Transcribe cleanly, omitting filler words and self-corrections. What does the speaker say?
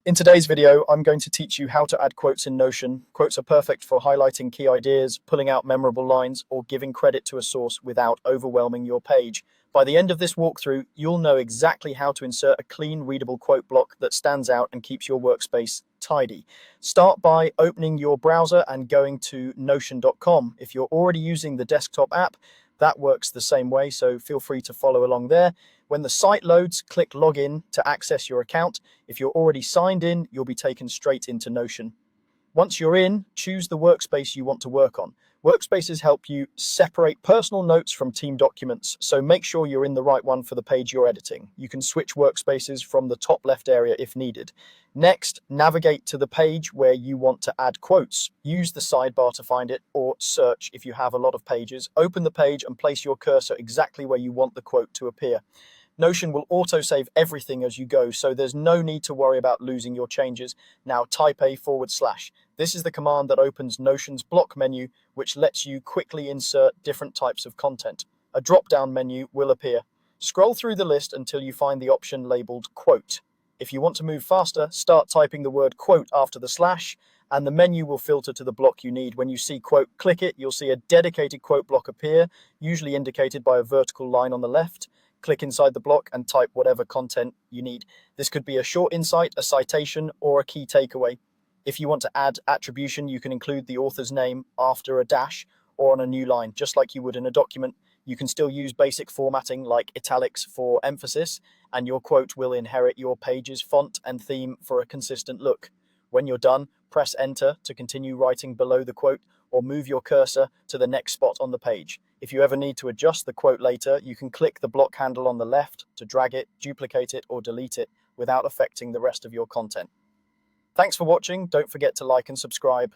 In today's video, I'm going to teach you how to add quotes in Notion. Quotes are perfect for highlighting key ideas, pulling out memorable lines, or giving credit to a source without overwhelming your page. By the end of this walkthrough, you'll know exactly how to insert a clean, readable quote block that stands out and keeps your workspace tidy. Start by opening your browser and going to notion.com. If you're already using the desktop app, that works the same way, so feel free to follow along there. When the site loads, click Login to access your account. If you're already signed in, you'll be taken straight into Notion. Once you're in, choose the workspace you want to work on. Workspaces help you separate personal notes from team documents, so make sure you're in the right one for the page you're editing. You can switch workspaces from the top left area if needed. Next, navigate to the page where you want to add quotes. Use the sidebar to find it, or search if you have a lot of pages. Open the page and place your cursor exactly where you want the quote to appear. Notion will autosave everything as you go, so there's no need to worry about losing your changes. Now type // This is the command that opens Notion's block menu, which lets you quickly insert different types of content. A drop-down menu will appear. Scroll through the list until you find the option labeled Quote. If you want to move faster, start typing the word quote after the slash, and the menu will filter to the block you need. When you see quote, click it. You'll see a dedicated quote block appear, usually indicated by a vertical line on the left. Click inside the block and type whatever content you need. This could be a short insight, a citation, or a key takeaway. If you want to add attribution, you can include the author's name after a dash or on a new line, just like you would in a document. You can still use basic formatting like italics for emphasis, and your quote will inherit your page's font and theme for a consistent look. When you're done, press enter to continue writing below the quote, or move your cursor to the next spot on the page. If you ever need to adjust the quote later, you can click the block handle on the left to drag it, duplicate it, or delete it without affecting the rest of your content. Thanks for watching. Don't forget to like and subscribe.